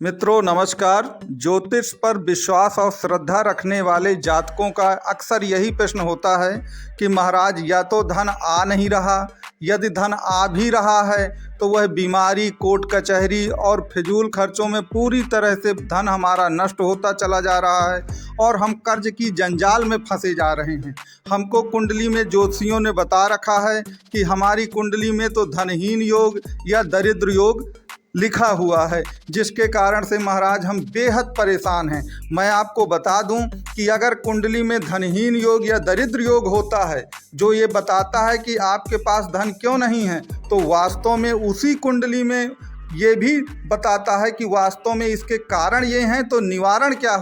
मित्रों नमस्कार। ज्योतिष पर विश्वास और श्रद्धा रखने वाले जातकों का अक्सर यही प्रश्न होता है कि महाराज या तो धन आ नहीं रहा, यदि धन आ भी रहा है तो वह बीमारी, कोर्ट कचहरी और फिजूल खर्चों में पूरी तरह से धन हमारा नष्ट होता चला जा रहा है और हम कर्ज की जंजाल में फंसे जा रहे हैं। हमको कुंडली में ज्योतिषियों ने बता रखा है कि हमारी कुंडली में तो धनहीन योग या दरिद्र योग लिखा हुआ है, जिसके कारण से महाराज हम बेहद परेशान हैं। मैं आपको बता दूं कि अगर कुंडली में धनहीन योग या दरिद्र योग होता है जो ये बताता है कि आपके पास धन क्यों नहीं है, तो वास्तव में उसी कुंडली में ये भी बताता है कि वास्तव में इसके कारण ये हैं तो निवारण क्या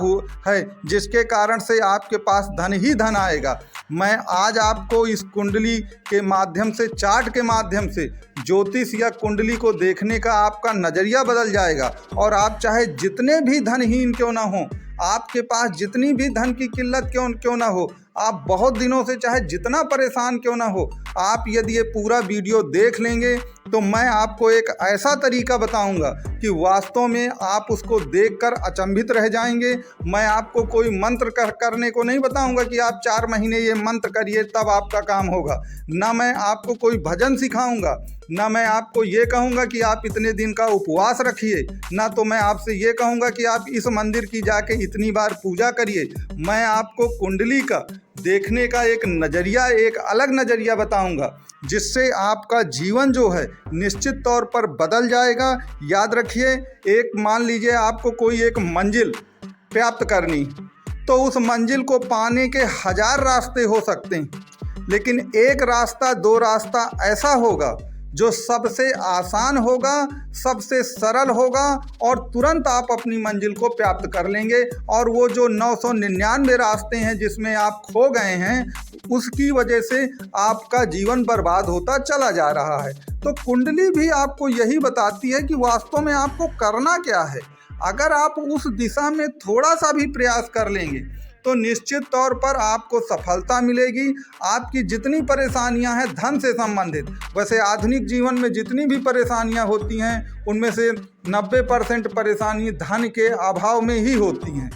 है जिसके कारण से आपके पास धन ही धन आएगा। मैं आज आपको इस कुंडली के माध्यम से, चार्ट के माध्यम से ज्योतिष या कुंडली को देखने का आपका नज़रिया बदल जाएगा और आप चाहे जितने भी धनहीन क्यों ना हो, आपके पास जितनी भी धन की किल्लत क्यों ना हो, आप बहुत दिनों से चाहे जितना परेशान क्यों ना हो, आप यदि ये पूरा वीडियो देख लेंगे तो मैं आपको एक ऐसा तरीका बताऊंगा कि वास्तव में आप उसको देखकर अचंभित रह जाएंगे। मैं आपको कोई मंत्र करने को नहीं बताऊंगा कि आप 4 महीने ये मंत्र करिए तब आपका काम होगा, ना मैं आपको कोई भजन सिखाऊंगा, ना मैं आपको ये कहूँगा कि आप इतने दिन का उपवास रखिए, ना तो मैं आपसे ये कहूँगा कि आप इस मंदिर की जाके इतनी बार पूजा करिए। मैं आपको कुंडली का देखने का एक नज़रिया, एक अलग नज़रिया बताऊंगा जिससे आपका जीवन जो है निश्चित तौर पर बदल जाएगा। याद रखिए, एक मान लीजिए आपको कोई एक मंजिल प्राप्त करनी, तो उस मंजिल को पाने के 1000 रास्ते हो सकते हैं, लेकिन एक रास्ता, 2 रास्ता ऐसा होगा जो सबसे आसान होगा, सबसे सरल होगा और तुरंत आप अपनी मंजिल को प्राप्त कर लेंगे। और वो जो 999 रास्ते हैं जिसमें आप खो गए हैं, उसकी वजह से आपका जीवन बर्बाद होता चला जा रहा है। तो कुंडली भी आपको यही बताती है कि वास्तव में आपको करना क्या है। अगर आप उस दिशा में थोड़ा सा भी प्रयास कर लेंगे तो निश्चित तौर पर आपको सफलता मिलेगी। आपकी जितनी परेशानियां हैं धन से संबंधित, वैसे आधुनिक जीवन में जितनी भी परेशानियां होती हैं उनमें से 90% परेशानी धन के अभाव में ही होती हैं।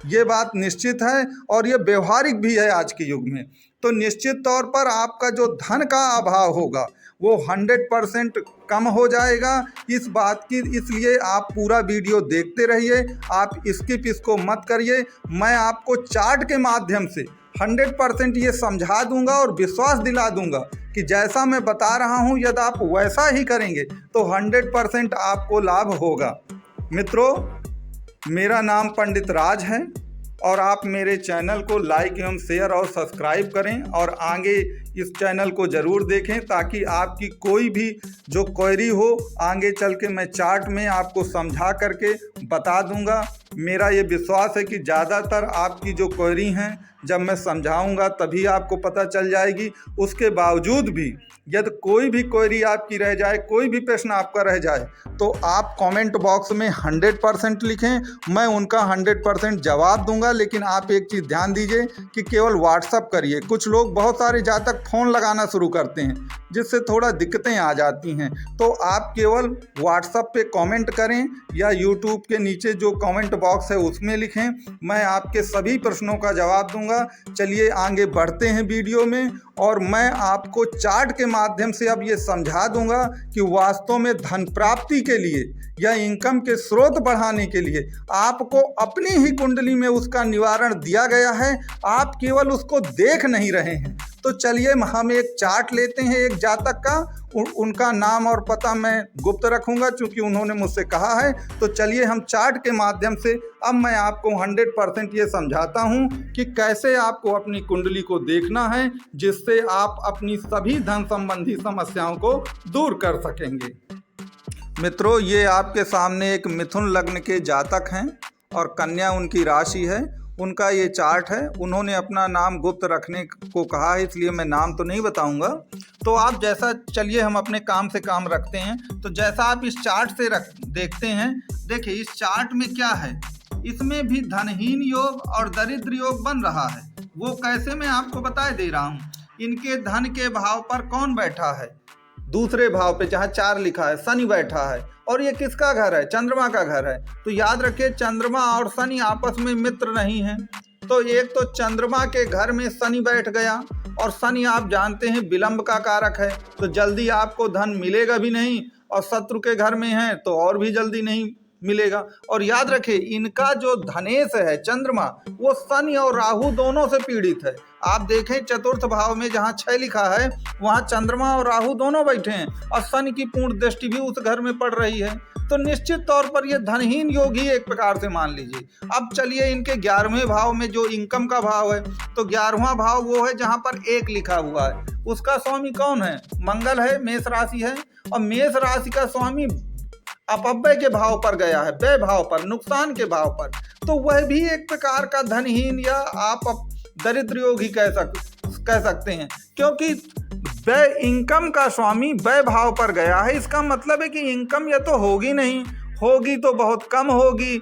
ये बात निश्चित है और ये व्यवहारिक भी है आज के युग में। तो निश्चित तौर पर आपका जो धन का अभाव होगा वो 100% कम हो जाएगा। इस बात की, इसलिए आप पूरा वीडियो देखते रहिए, आप इसको मत करिए। मैं आपको चार्ट के माध्यम से 100% ये समझा दूंगा और विश्वास दिला दूंगा कि जैसा मैं बता रहा हूँ यदि आप वैसा ही करेंगे तो 100% आपको लाभ होगा। मित्रों, मेरा नाम पंडित राज है और आप मेरे चैनल को लाइक एवं शेयर और सब्सक्राइब करें और आगे इस चैनल को ज़रूर देखें ताकि आपकी कोई भी जो क्वेरी हो आगे चल के मैं चार्ट में आपको समझा करके बता दूंगा। मेरा ये विश्वास है कि ज़्यादातर आपकी जो क्वेरी हैं जब मैं समझाऊंगा तभी आपको पता चल जाएगी। उसके बावजूद भी यदि कोई भी क्वेरी आपकी रह जाए, कोई भी प्रश्न आपका रह जाए, तो आप कमेंट बॉक्स में 100% लिखें, मैं उनका 100% जवाब दूंगा। लेकिन आप एक चीज़ ध्यान दीजिए कि केवल व्हाट्सअप करिए। कुछ लोग, बहुत सारे जातक फ़ोन लगाना शुरू करते हैं जिससे थोड़ा दिक्कतें आ जाती हैं, तो आप केवल व्हाट्सअप पे कमेंट करें या यूट्यूब के नीचे जो कमेंट बॉक्स है उसमें लिखें, मैं आपके सभी प्रश्नों का जवाब दूंगा। चलिए आगे बढ़ते हैं वीडियो में और मैं आपको चार्ट के माध्यम से अब ये समझा दूंगा कि वास्तव में धन प्राप्ति के लिए या इनकम के स्रोत बढ़ाने के लिए आपको अपनी ही कुंडली में उसका निवारण दिया गया है, आप केवल उसको देख नहीं रहे हैं। तो चलिए हम एक चार्ट लेते हैं एक जातक का। उनका नाम और पता मैं गुप्त रखूंगा क्योंकि उन्होंने मुझसे कहा है। तो चलिए हम चार्ट के माध्यम से अब मैं आपको 100% ये समझाता हूँ कि कैसे आपको अपनी कुंडली को देखना है जिससे आप अपनी सभी धन संबंधी समस्याओं को दूर कर सकेंगे। मित्रों, ये आपके सामने एक मिथुन लग्न के जातक हैं और कन्या उनकी राशि है। उनका ये चार्ट है। उन्होंने अपना नाम गुप्त रखने को कहा है, इसलिए मैं नाम तो नहीं बताऊंगा। तो आप जैसा, चलिए हम अपने काम से काम रखते हैं। तो जैसा आप इस चार्ट से देखते हैं, देखिए इस चार्ट में क्या है, इसमें भी धनहीन योग और दरिद्र योग बन रहा है। वो कैसे, मैं आपको बता दे रहा हूँ। इनके धन के भाव पर कौन बैठा है, दूसरे भाव पे जहाँ 4 लिखा है शनि बैठा है, और ये किसका घर है? चंद्रमा का घर है। तो याद रखिए चंद्रमा और शनि आपस में मित्र नहीं है। तो एक तो चंद्रमा के घर में शनि बैठ गया, और शनि आप जानते हैं विलंब का कारक है, तो जल्दी आपको धन मिलेगा भी नहीं, और शत्रु के घर में है तो और भी जल्दी नहीं मिलेगा। और याद रखिए इनका जो धनेश है चंद्रमा, वो शनि और राहु दोनों से पीड़ित है। आप देखें चतुर्थ भाव में जहाँ 6 लिखा है वहाँ चंद्रमा और राहु दोनों बैठे हैं, और शनि की पूर्ण दृष्टि भी उस घर में पड़ रही है। तो निश्चित तौर पर ये धनहीन योग ही एक प्रकार से मान लीजिए। अब चलिए इनके 11वें भाव में जो इनकम का भाव है, तो 11वां भाव वो है जहाँ पर 1 लिखा हुआ है। उसका स्वामी कौन है? मंगल है, मेष राशि है, और मेष राशि का स्वामी अपव्यय के भाव पर गया है, व्यय भाव पर, नुकसान के भाव पर। तो वह भी एक प्रकार का धनहीन या आप दरिद्र योग ही कह सकते हैं, क्योंकि व्यय इनकम का स्वामी व्यय भाव पर गया है। इसका मतलब है कि इनकम या तो होगी नहीं, होगी तो बहुत कम होगी,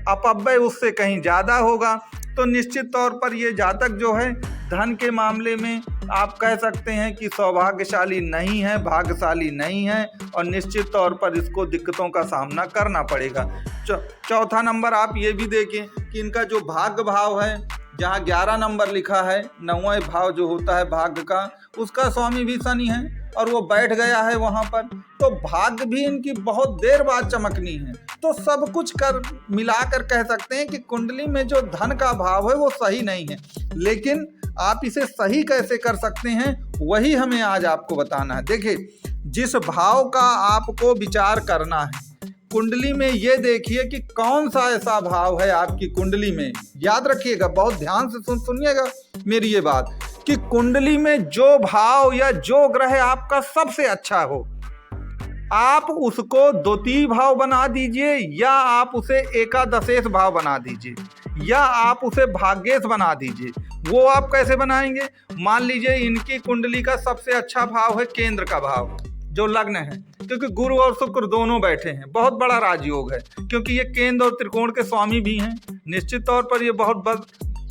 अपव्यय उससे कहीं ज़्यादा होगा। तो निश्चित तौर पर ये जातक जो है धन के मामले में आप कह सकते हैं कि सौभाग्यशाली नहीं है, भाग्यशाली नहीं है, और निश्चित तौर पर इसको दिक्कतों का सामना करना पड़ेगा। चौथा नंबर आप ये भी देखें कि इनका जो भाग्य भाव है, जहाँ 11 नंबर लिखा है, 9वां भाव जो होता है भाग्य का, उसका स्वामी भी शनि है, और वो बैठ गया है वहाँ पर। तो भाग्य भी इनकी बहुत देर बाद चमकनी है। तो सब कुछ कर मिलाकर कह सकते हैं कि कुंडली में जो धन का भाव है वो सही नहीं है, लेकिन आप इसे सही कैसे कर सकते हैं वही हमें आज आपको बताना है। देखिए जिस भाव का आपको विचार करना है कुंडली में, ये देखिए कि कौन सा ऐसा भाव है आपकी कुंडली में। याद रखिएगा, बहुत ध्यान से सुनिएगा मेरी ये बात, कि कुंडली में जो भाव या जो ग्रह आपका सबसे अच्छा हो, आप उसको द्वितीय भाव बना दीजिए, या आप उसे एकादशेश भाव बना दीजिए, या आप उसे भाग्येश बना दीजिए। वो आप कैसे बनाएंगे? मान लीजिए इनकी कुंडली का सबसे अच्छा भाव है केंद्र का भाव, जो लग्न है, क्योंकि गुरु और शुक्र दोनों बैठे हैं, बहुत बड़ा राजयोग है, क्योंकि ये केंद्र और त्रिकोण के स्वामी भी हैं। निश्चित तौर पर ये बहुत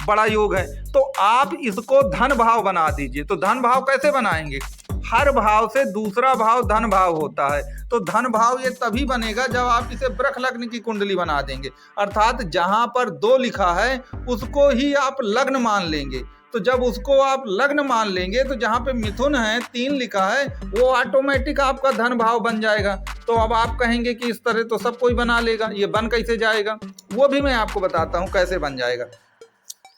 बड़ा योग है। तो आप इसको धन भाव बना दीजिए। तो धन भाव कैसे बनाएंगे? हर भाव से दूसरा भाव धन भाव होता है। तो धन भाव ये तभी बनेगा जब आप इसे वृष लग्न की कुंडली बना देंगे, अर्थात जहां पर 2 लिखा है उसको ही आप लग्न मान लेंगे। तो जब उसको आप लग्न मान लेंगे तो जहाँ पे मिथुन है 3 लिखा है वो ऑटोमेटिक आपका धन भाव बन जाएगा। तो अब आप कहेंगे कि इस तरह तो सब कोई बना लेगा, ये बन कैसे जाएगा? वो भी मैं आपको बताता हूँ कैसे बन जाएगा।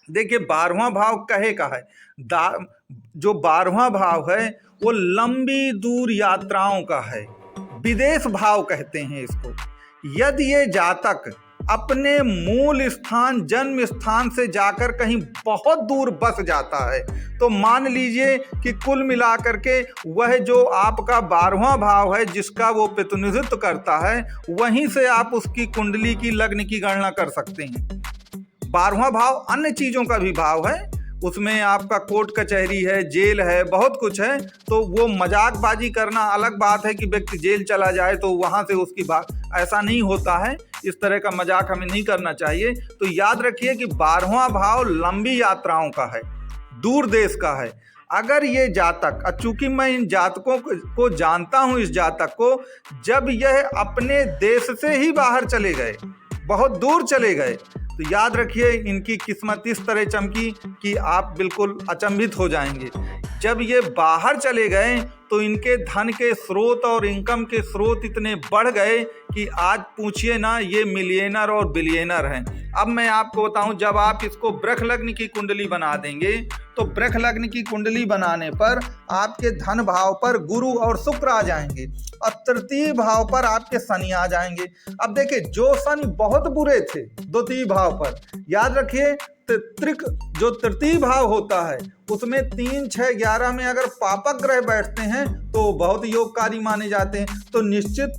देखिए 12वां भाव कहे का है, जो 12वां भाव है वो लंबी दूर यात्राओं का है, विदेश भाव कहते हैं इसको। यदि ये जातक अपने मूल स्थान जन्म स्थान से जाकर कहीं बहुत दूर बस जाता है, तो मान लीजिए कि कुल मिलाकर के वह जो आपका 12वां भाव है जिसका वो प्रतिनिधित्व करता है, वहीं से आप उसकी कुंडली की लग्न की गणना कर सकते हैं। 12वां भाव अन्य चीज़ों का भी भाव है, उसमें आपका कोर्ट कचहरी है, जेल है, बहुत कुछ है। तो वो मजाकबाजी करना अलग बात है कि व्यक्ति जेल चला जाए तो वहाँ से उसकी बात, ऐसा नहीं होता है, इस तरह का मजाक हमें नहीं करना चाहिए। तो याद रखिए कि 12वां भाव लंबी यात्राओं का है, दूर देश का है। अगर ये जातक, चूंकि मैं इन जातकों को जानता हूँ, इस जातक को, जब यह अपने देश से ही बाहर चले गए, बहुत दूर चले गए, तो याद रखिए इनकी किस्मत इस तरह चमकी कि आप बिल्कुल अचंभित हो जाएंगे। जब ये बाहर चले गए तो इनके धन के स्रोत और इनकम के स्रोत इतने बढ़ गए कि आज पूछिए ना, ये मिलियनर और बिलियनर हैं। अब मैं आपको बताऊं, जब आप इसको वृष लग्न की कुंडली बना देंगे तो वृष लग्न की कुंडली बनाने पर आपके धन भाव पर गुरु और शुक्र आ जाएंगे, और तृतीय भाव पर आपके शनि आ जाएंगे। अब देखिए जो शनि बहुत बुरे थे द्वितीय भाव पर, याद रखिए जो तृतीय भाव होता है उसमें 3, 6, 11 में अगर पापक ग्रह बैठते हैं तो बहुत योगकारी माने जाते हैं। तो निश्चित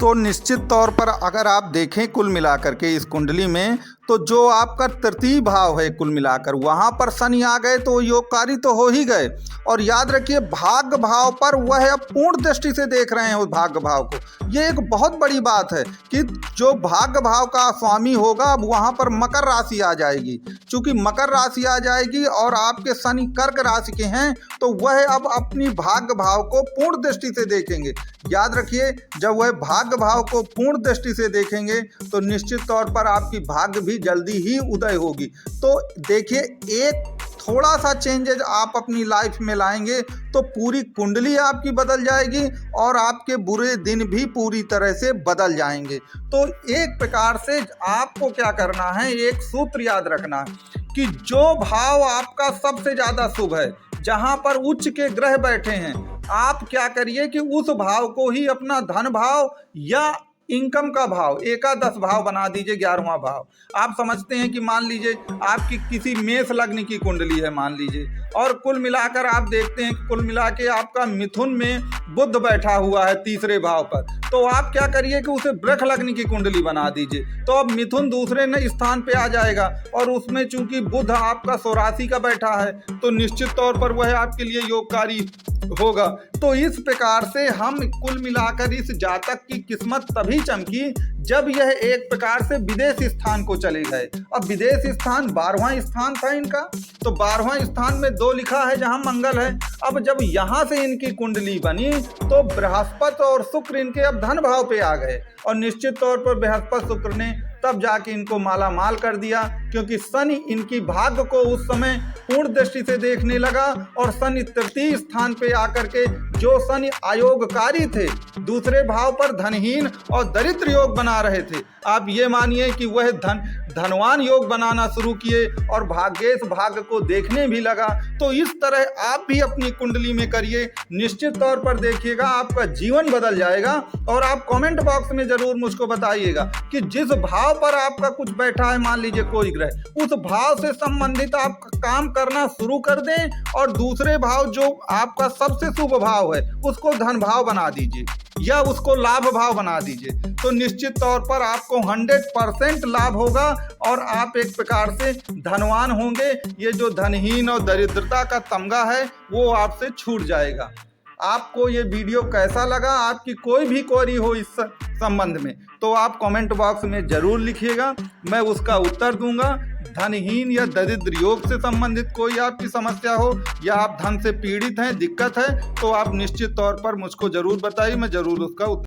तो निश्चित तौर पर अगर आप देखें कुल मिलाकर के इस कुंडली में, तो जो आपका तृतीय भाव है कुल मिलाकर वहाँ पर शनि आ गए तो योगकारी तो हो ही गए। और याद रखिए भाग्य भाव पर वह अब पूर्ण दृष्टि से देख रहे हैं उस भाग्य भाव को। ये एक बहुत बड़ी बात है कि जो भाग्य भाव का स्वामी होगा अब वहाँ पर मकर राशि आ जाएगी। चूंकि मकर राशि आ जाएगी और आपके शनि कर्क राशि के हैं तो वह अब अपनी भाग्य भाव को पूर्ण दृष्टि से देखेंगे। याद रखिए जब वह भाग्य भाव को पूर्ण दृष्टि से देखेंगे तो निश्चित तौर पर आपकी भाग्य भी जल्दी ही उदय होगी। तो देखिए एक थोड़ा सा चेंजेज आप अपनी लाइफ में लाएंगे तो पूरी कुंडली आपकी बदल जाएगी और आपके बुरे दिन भी पूरी तरह से बदल जाएंगे। तो एक प्रकार से आपको क्या करना है, एक सूत्र याद रखना है कि जो भाव आपका सबसे ज़्यादा शुभ है, जहाँ पर उच्च के ग्रह बैठे हैं, आप क्या करिए कि उस भाव को ही अपना धन भाव या इनकम का भाव एकादश भाव बना दीजिए, 11वां भाव। आप समझते हैं कि मान लीजिए आपकी किसी मेष लग्न की कुंडली है मान लीजिए, और कुल मिलाकर आप देखते हैं कि कुल मिला के आपका मिथुन में बुध बैठा हुआ है तीसरे भाव पर, तो आप क्या करिए कि उसे वृष लग्न की कुंडली बना दीजिए। तो अब मिथुन दूसरे स्थान पे आ जाएगा और उसमें चूंकि बुध आपका स्वराशि का बैठा है तो निश्चित तौर पर वह आपके लिए योगकारी होगा। तो इस प्रकार से हम कुल मिलाकर इस जातक की किस्मत तभी चमकी जब यह एक प्रकार से विदेश स्थान को चले गए। अब विदेश स्थान 12वां स्थान था इनका, तो 12वां स्थान में 2 लिखा है जहां मंगल है। अब जब यहां से इनकी कुंडली बनी तो बृहस्पति और शुक्र इनके अब धन भाव पे आ गए और निश्चित तौर पर बृहस्पति शुक्र ने तब जाके इनको माला माल कर दिया, क्योंकि शनि इनकी भाग्य को उस समय पूर्ण दृष्टि से देखने लगा और शनि तृतीय स्थान पे आकर के जो शनि अयोगकारी थे, दूसरे भाव पर धनहीन और दरिद्र योग बना रहे थे, आप ये मानिए कि वह धनवान योग बनाना शुरू किए और भाग्येश भाग्य को देखने भी लगा। तो इस तरह आप भी अपनी कुंडली में करिए, निश्चित तौर पर देखिएगा आपका जीवन बदल जाएगा। और आप कमेंट बॉक्स में जरूर मुझको बताइएगा कि जिस भाव पर आपका कुछ बैठा है, मान लीजिए कोई ग्रह, उस भाव से संबंधित आप काम करना शुरू कर दें और दूसरे भाव जो आपका सबसे शुभ भाव है उसको धन भाव बना दीजिए या उसको लाभ भाव बना दीजिए। तो निश्चित तौर पर आपको 100% लाभ होगा और आप एक प्रकार से धनवान होंगे। ये जो धनहीन और दरिद्रता का तमगा है वो आपसे छूट जाएगा। आपको ये वीडियो कैसा लगा, आपकी कोई भी क्वेरी हो इस संबंध में तो आप कमेंट बॉक्स में ज़रूर लिखिएगा, मैं उसका उत्तर दूंगा। धनहीन या दरिद्र योग से संबंधित कोई आपकी समस्या हो या आप धन से पीड़ित हैं, दिक्कत है, तो आप निश्चित तौर पर मुझको ज़रूर बताइए, मैं ज़रूर उसका उत्तर